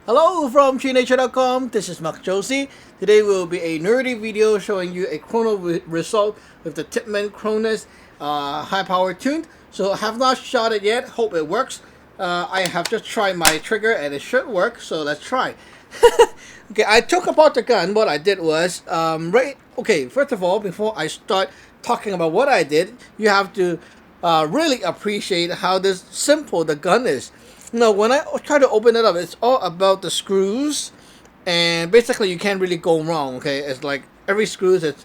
Hello from GearBestDeals.com. This is Mark Josie. Today will be a nerdy video showing you a Chrono result with the Tippmann Cronus high power tuned. So I have not shot it yet. Hope it works. I have just tried my trigger and it should work. So let's try. Okay, I took apart the gun. What I did was first of all, before I start talking about what I did, you have to really appreciate how simple the gun is. Now, when I try to open it up, it's all about the screws, and basically you can't really go wrong. Okay, it's like every screws, it's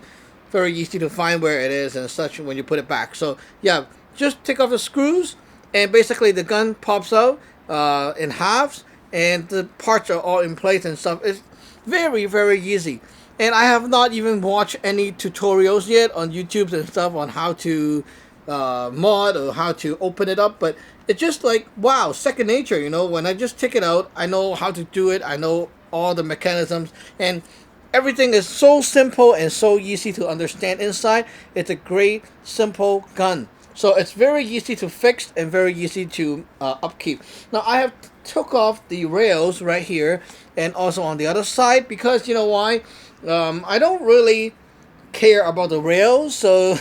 very easy to find where it is and such when you put it back. So yeah, just take off the screws, and basically the gun pops out in halves, and the parts are all in place and stuff. It's very, very easy. And I have not even watched any tutorials yet on YouTube and stuff on how to mod or how to open it up, but it's just like, wow, second nature, you know. When I just take it out, I know how to do it. I know all the mechanisms, and everything is so simple and so easy to understand inside. It's a great, simple gun. So it's very easy to fix and very easy to upkeep. Now I have took off the rails right here and also on the other side, because you know why? I don't really care about the rails, so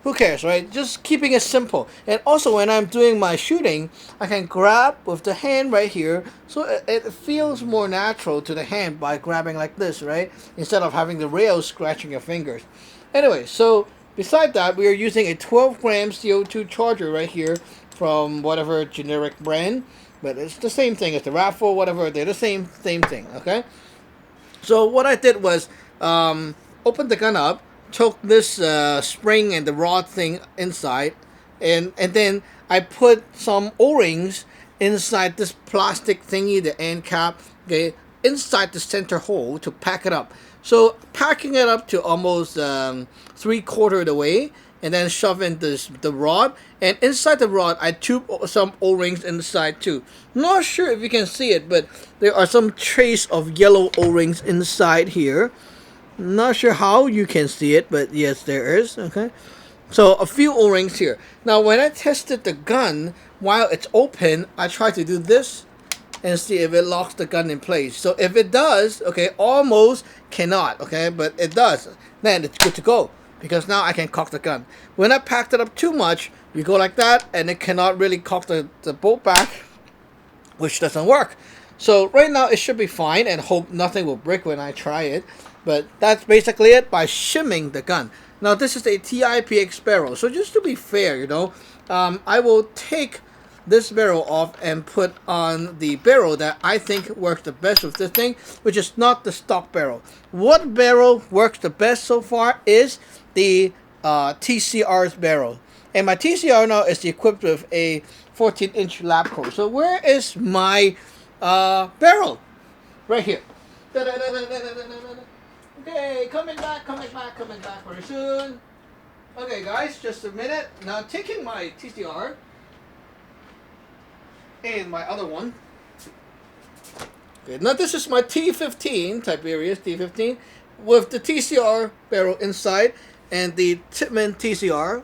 who cares, right? Just keeping it simple. And also when I'm doing my shooting, I can grab with the hand right here, so it feels more natural to the hand by grabbing like this, right? Instead of having the rails scratching your fingers. Anyway, so beside that, we are using a 12 gram CO2 charger right here from whatever generic brand, but it's the same thing as the RAV4, whatever. They're the same thing, okay? So what I did was open the gun up, took this spring and the rod thing inside, and then I put some O-rings inside this plastic thingy, the end cap, okay, inside the center hole to pack it up. So packing it up to almost 3/4 of the way, and then shove in the rod, and inside the rod I tube some O-rings inside too. Not sure if you can see it, but there are some trace of yellow O-rings inside here. Not sure how you can see it, but yes, there is. Okay, so a few O-rings here. Now when I tested the gun while it's open, I try to do this and see if it locks the gun in place. So if it does, okay, almost cannot, okay, but it does, then it's good to go, because now I can cock the gun. When I packed it up too much, you go like that and it cannot really cock the bolt back, which doesn't work. So right now it should be fine, and hope nothing will break when I try it. But that's basically it by shimming the gun. Now this is a TIPX barrel, so just to be fair, you know, I will take this barrel off and put on the barrel that I think works the best with this thing, which is not the stock barrel. What barrel works the best so far is the TCR's barrel. And my TCR now is equipped with a 14-inch lab coat. So where is my barrel? Right here. Okay, coming back very soon. Okay guys, just a minute. Now taking my TCR and my other one. Okay, now this is my T15, Tiberius T15, with the TCR barrel inside, and the Tippmann TCR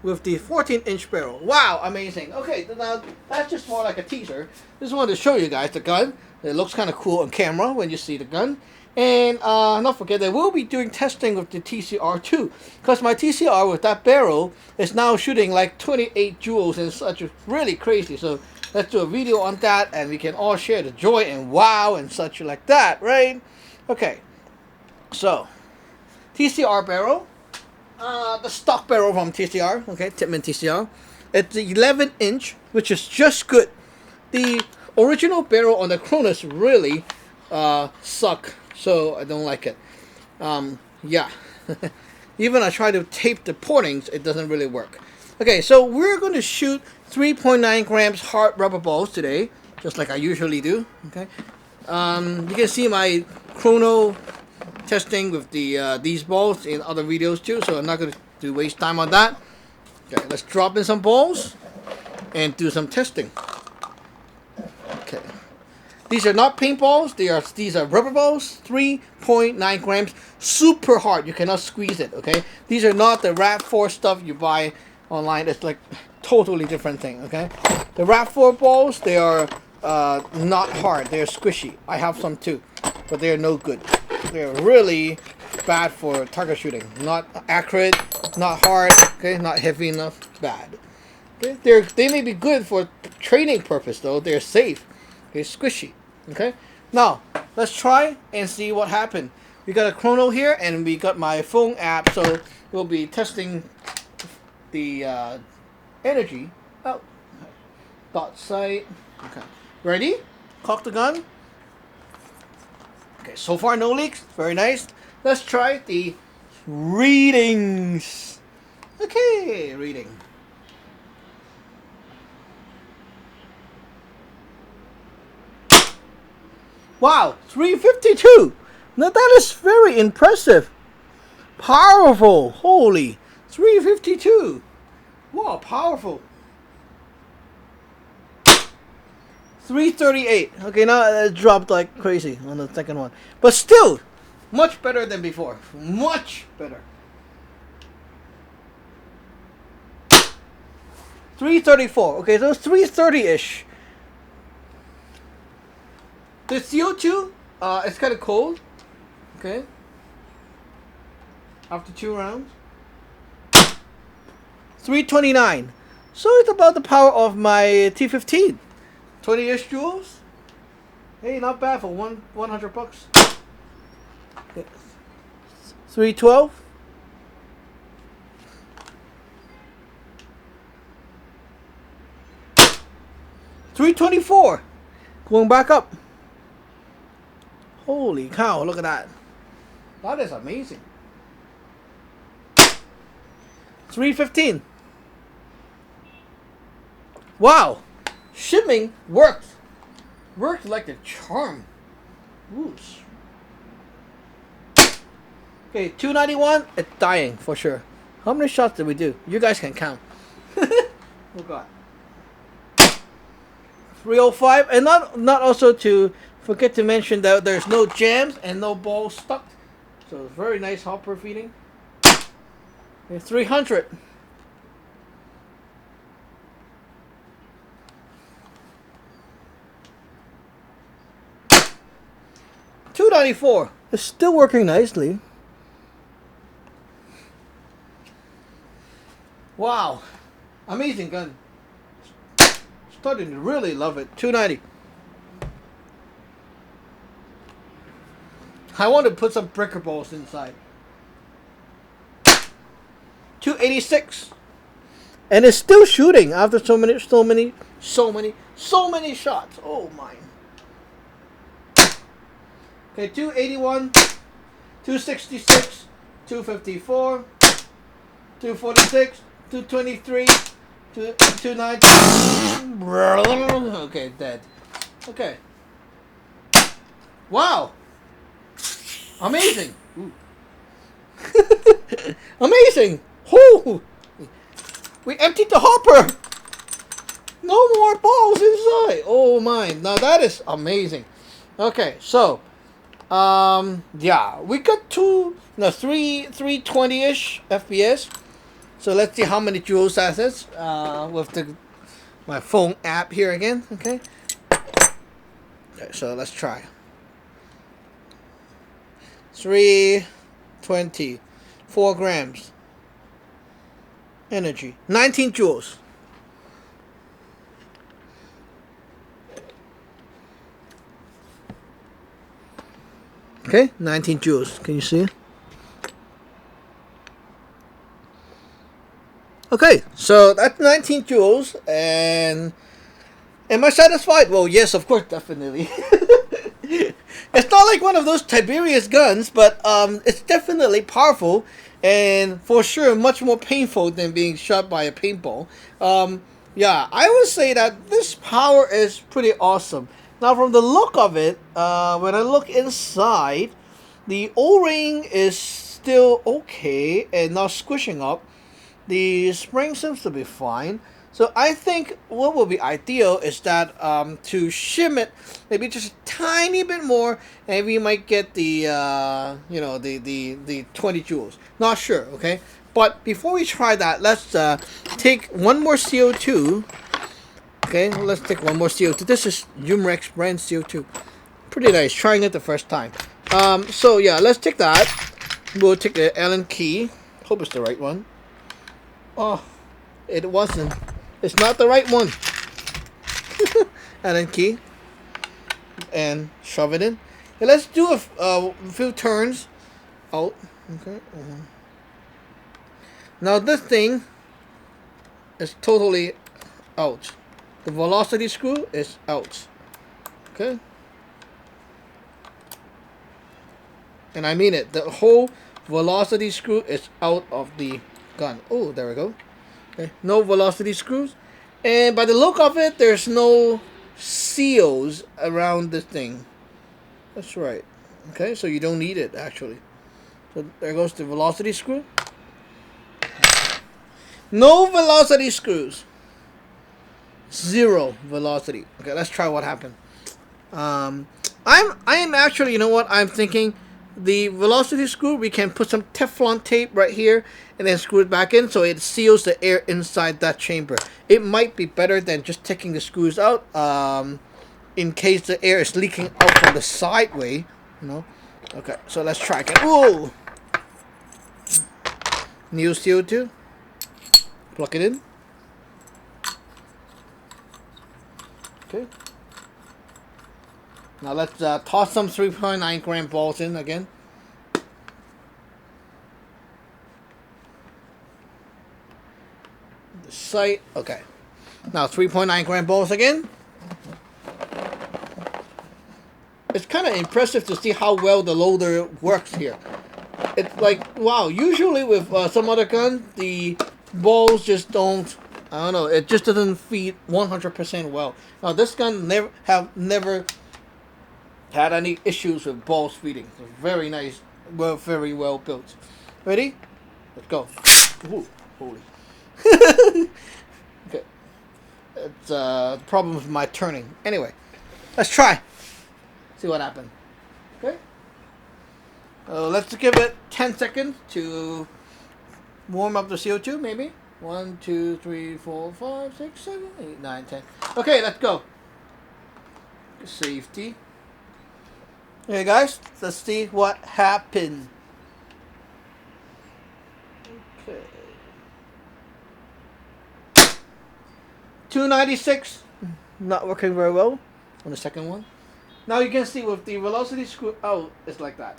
with the 14-inch barrel. Wow, amazing. Okay, now that's just more like a teaser. Just wanted to show you guys the gun. It looks kind of cool on camera when you see the gun. And not forget that we'll be doing testing with the TCR too, because my TCR with that barrel is now shooting like 28 joules and such. Really crazy. So let's do a video on that, and we can all share the joy and wow and such like that, right? Okay, so TCR barrel, the stock barrel from TCR, okay, Tippmann TCR. It's the 11-inch, which is just good. The original barrel on the Cronus really suck, so I don't like it. Yeah. Even I try to tape the portings, it doesn't really work. Okay, so we're going to shoot 3.9 grams hard rubber balls today, just like I usually do. Okay, you can see my Chrono testing with the these balls in other videos too, so I'm not going to waste time on that. Okay, let's drop in some balls and do some testing. Okay, these are not paintballs. These are rubber balls. 3.9 grams, super hard. You cannot squeeze it. Okay, these are not the RAV4 stuff you buy online. It's like totally different thing. Okay, the RAV4 balls, they are not hard. They're squishy. I have some too, but they're no good. They're really bad for target shooting. Not accurate, not hard. Okay, not heavy enough. Bad. Okay, they may be good for training purpose though. They're safe. They're squishy. Okay. Now let's try and see what happened. We got a Chrono here, and we got my phone app, so we'll be testing the energy. Oh, dot sight. Okay, ready? Cock the gun. Okay, so far no leaks. Very nice. Let's try the readings. Okay, reading. Wow, 352. Now that is very impressive. Powerful. Holy. 352. Wow, powerful. 338. Okay, now it dropped like crazy on the second one. But still, much better than before. Much better. 334. Okay, so it's 330-ish. The CO2, it's kind of cold. Okay. After 2 rounds. 329. So it's about the power of my T15. 20-ish joules. Hey, not bad for $100. Okay. 312. 324. Going back up. Holy cow, look at that. That is amazing. 315. Wow. Shimming worked. Worked like a charm. Whoosh. Okay, 291. It's dying for sure. How many shots did we do? You guys can count. Oh god. 305. And not also to forget to mention that there's no jams and no balls stuck. So it's very nice hopper feeding. Okay, 300. 294. It's still working nicely. Wow. Amazing gun. Starting to really love it. 290. I want to put some breaker balls inside. 286. And it's still shooting after so many shots. Oh my. Okay, 281, 266, 254, 246, 223, 290. Okay, dead. Okay. Wow. Amazing. Amazing. Whoo. We emptied the hopper. No more balls inside. Oh my. Now that is amazing. Okay, so yeah, we got 320-ish FPS. So let's see how many joules that is with my phone app here again. Okay, so let's try. 320, 4 grams. Energy, 19 joules. Okay, 19 joules. Can you see? Okay, so that's 19 joules, and am I satisfied? Well, yes, of course, definitely. It's not like one of those Tiberius guns, but it's definitely powerful, and for sure much more painful than being shot by a paintball. Yeah, I would say that this power is pretty awesome. Now, from the look of it, when I look inside, the O-ring is still okay and not squishing up. The spring seems to be fine. So I think what will be ideal is that to shim it maybe just a tiny bit more, and we might get the the 20 joules. Not sure, okay. But before we try that, let's take one more CO2. Okay, let's take one more CO2. This is Umrex brand CO2. Pretty nice. Trying it the first time. So yeah, let's take that. We'll take the Allen key. Hope it's the right one. Oh, it wasn't. It's not the right one. Allen key. And shove it in. And let's do a few turns out. Okay. Now this thing is totally out. The velocity screw is out. Okay. And I mean it. The whole velocity screw is out of the gun. Oh, there we go. Okay. No velocity screws. And by the look of it, there's no seals around this thing. That's right. Okay, so you don't need it actually. So there goes the velocity screw. No velocity screws. Zero velocity. Okay, let's try what happened. I am actually, you know what? I'm thinking the velocity screw, we can put some Teflon tape right here and then screw it back in so it seals the air inside that chamber. It might be better than just taking the screws out in case the air is leaking out from the side way, you know. Okay, so let's try again. Whoa! New CO2. Plug it in. Okay. Now let's toss some 3.9 gram balls in again. The sight. Okay. Now 3.9 gram balls again. It's kind of impressive to see how well the loader works here. It's like, wow, usually with some other gun, the balls just don't, I don't know, it just doesn't feed 100% well. Now this gun never had any issues with balls feeding. It's very nice, very well built. Ready? Let's go. Ooh, holy. Okay. It's the problem with my turning. Anyway, let's try. See what happened. Okay. Let's give it 10 seconds to warm up the CO2, maybe. 1, 2, 3, 4, 5, 6, 7, 8, 9, 10. Okay, let's go. Safety. Okay, guys, let's see what happened. Okay. 296. Not working very well on the second one. Now you can see with the velocity screw out, it's like that.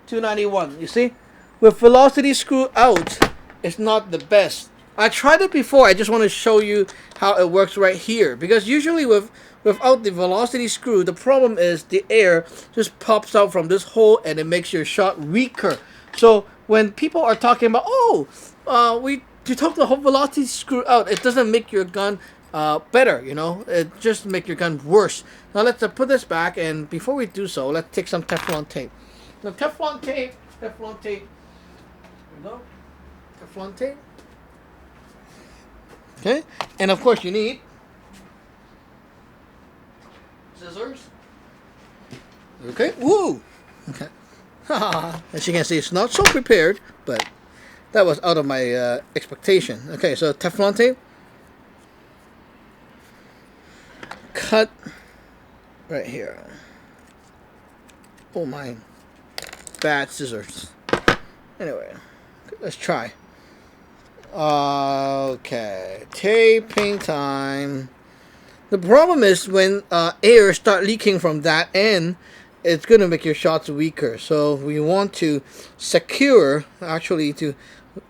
291. You see? With velocity screw out, it's not the best. I tried it before. I just want to show you how it works right here. Because usually without the velocity screw, the problem is the air just pops out from this hole and it makes your shot weaker. So when people are talking about, you took the whole velocity screw out, it doesn't make your gun better, you know. It just make your gun worse. Now let's put this back, and before we do so, let's take some Teflon tape. Now Teflon tape. There we go. Teflon tape. Okay, and of course you need scissors. Okay, woo. Okay. As you can see, it's not so prepared, but that was out of my expectation. Okay, so Teflon tape. Cut right here. Oh my, bad scissors. Anyway, let's try. Okay, taping time. The problem is when air start leaking from that end, it's gonna make your shots weaker. So we want to to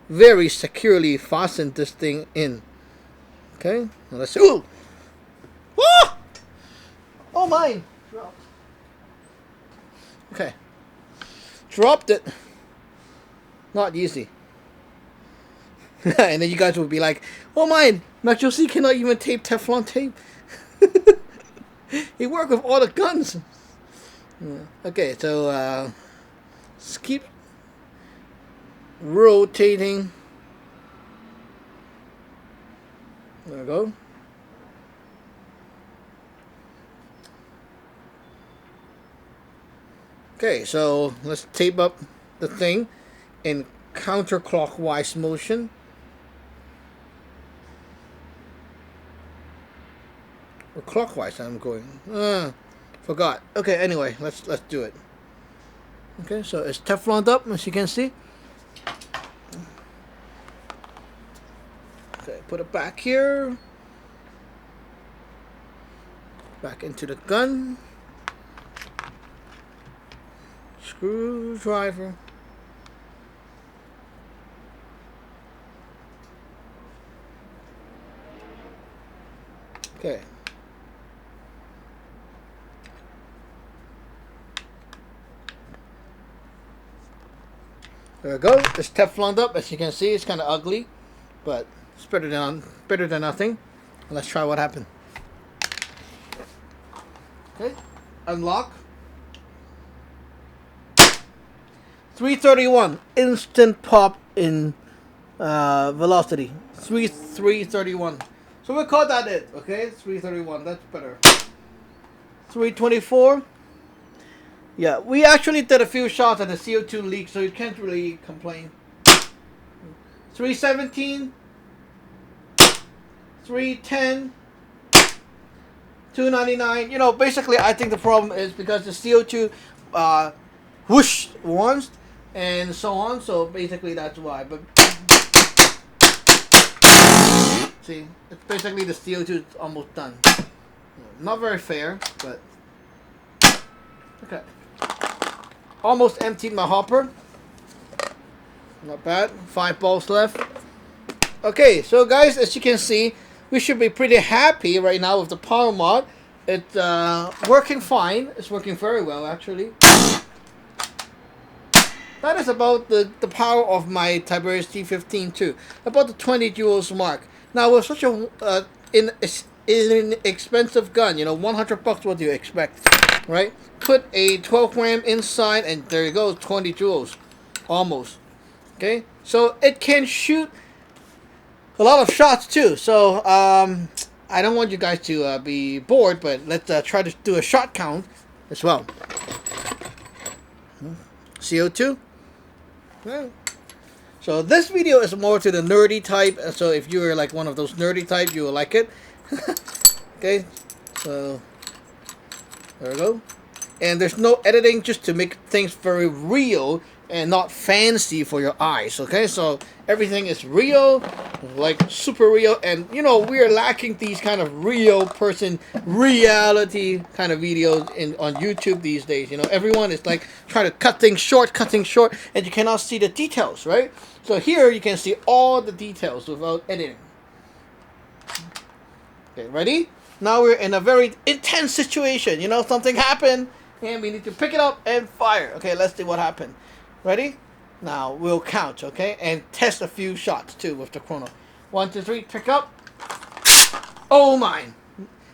very securely fasten this thing in. Okay, now let's see. Ooh! Ah! Oh my! Dropped. Okay, dropped it. Not easy. And then you guys will be like, oh my, MacJosie cannot even tape Teflon tape. He worked with all the guns. Yeah. Okay, so let's keep rotating. There we go. Okay, so let's tape up the thing in counterclockwise motion. counterclockwise I'm going. Forgot. Okay, anyway, let's do it. Okay, so it's Tefloned up, as you can see. Okay, put it back here. Back into the gun. Screwdriver. Okay. There we go. It's Tefloned up, as you can see. It's kind of ugly, but it's better than nothing. Let's try what happened. Okay, unlock. 331 instant pop in velocity. 331. So we'll call that it. Okay, 331. That's better. 324. Yeah, we actually did a few shots at the CO2 leak, so you can't really complain. 317. 310. 299. You know, basically, I think the problem is because the CO2 whooshed once and so on. So basically, that's why. But see, it's basically the CO2 is almost done. Not very fair, but okay. Almost emptied my hopper. Not bad. 5 balls left. Okay, so guys, as you can see, we should be pretty happy right now with the power mod. It's working fine. It's working very well, actually. That is about the power of my Tiberius T15 too. About the 20 joules mark. Now with such a inexpensive gun, you know, 100 bucks, what do you expect, right? Put a 12 gram inside and there you go, 20 joules. Almost. Okay? So it can shoot a lot of shots too. So I don't want you guys to be bored, but let's try to do a shot count as well. CO2. Yeah. So this video is more to the nerdy type. So if you're like one of those nerdy type, you will like it. Okay. So there we go. And there's no editing, just to make things very real and not fancy for your eyes. Okay, so everything is real, like super real, and you know we're lacking these kind of real person reality kind of videos on YouTube these days. You know, everyone is like trying to cut things short, and you cannot see the details, right? So here you can see all the details without editing. Okay, ready? Now we're in a very intense situation. You know, something happened and we need to pick it up and fire. Okay, let's see what happened. Ready? Now we'll count, okay? And test a few shots too with the Chrono. 1, 2, 3, pick up. Oh my.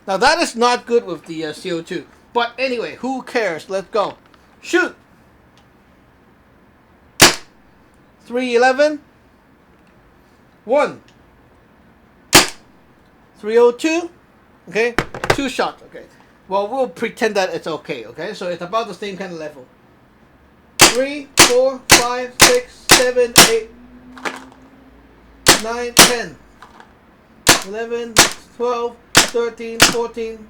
Now that is not good with the CO2. But anyway, who cares? Let's go. Shoot. 311. 1. 302. Okay? 2 shots, okay? Well, we'll pretend that it's okay, okay? So it's about the same kind of level. 3, 4, 5, 6, 7, 8, 9, 10, 11, 12, 13, 14,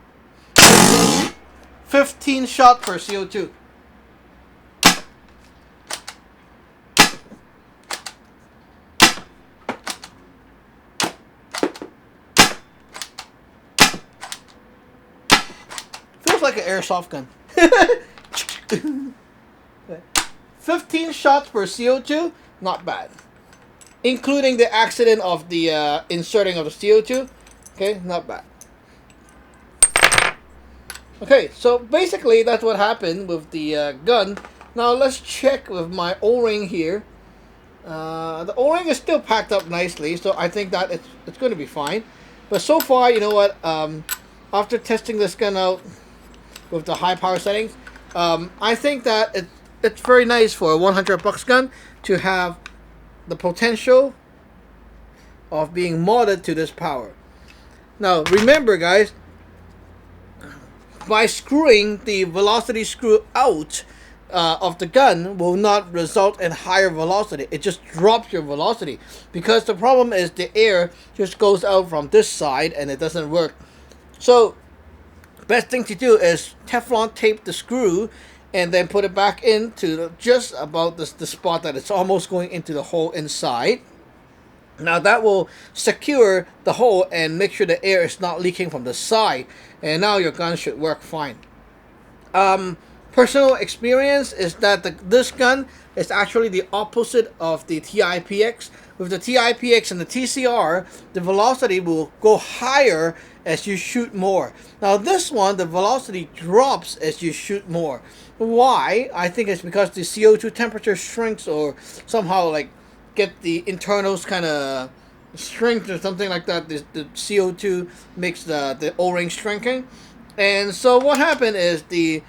15, 15 shots per CO2. Feels like an airsoft gun. 15 shots per CO2, not bad. Including the accident of the inserting of the CO2. Okay, not bad. Okay, so basically that's what happened with the gun. Now let's check with my O-ring here. The O-ring is still packed up nicely, so I think that it's going to be fine. But so far, you know what, after testing this gun out with the high power settings, I think that it's very nice for a 100 bucks gun to have the potential of being modded to this power. Now remember guys, by screwing the velocity screw out of the gun will not result in higher velocity. It just drops your velocity, because the problem is the air just goes out from this side and it doesn't work. So best thing to do is Teflon tape the screw and then put it back into just about the spot that it's almost going into the hole inside. Now that will secure the hole and make sure the air is not leaking from the side, and now your gun should work fine. Personal experience is that this gun is actually the opposite of the TIPX. With the TIPX and the TCR, the velocity will go higher as you shoot more. Now this one, the velocity drops as you shoot more. Why? I think it's because the CO2 temperature shrinks, or somehow like get the internals kind of shrink or something like that. The CO2 makes the O-ring shrinking. And so what happened is the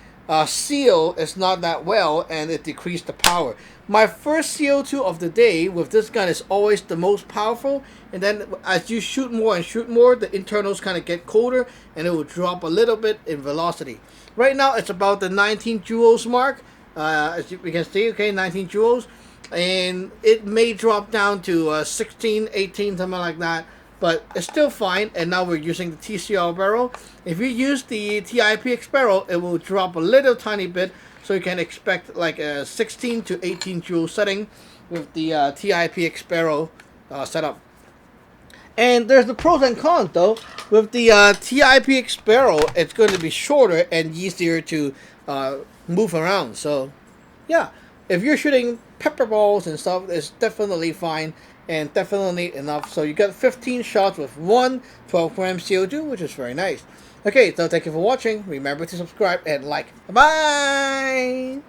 seal is not that well, and it decreased the power. My first CO2 of the day with this gun is always the most powerful, and then as you shoot more and shoot more, the internals kind of get colder and it will drop a little bit in velocity. Right now it's about the 19 joules mark, as you can see, okay, 19 joules, and it may drop down to 16, 18, something like that, but it's still fine. And now we're using the TCR barrel. If you use the TIPX barrel, it will drop a little tiny bit, so you can expect like a 16 to 18 joule setting with the TIPX barrel setup. And there's the pros and cons though. With the TIPX barrel, it's going to be shorter and easier to move around. So yeah, if you're shooting pepper balls and stuff, it's definitely fine and definitely enough. So you got 15 shots with one 12-gram CO2, which is very nice. Okay, so thank you for watching. Remember to subscribe and like. Bye!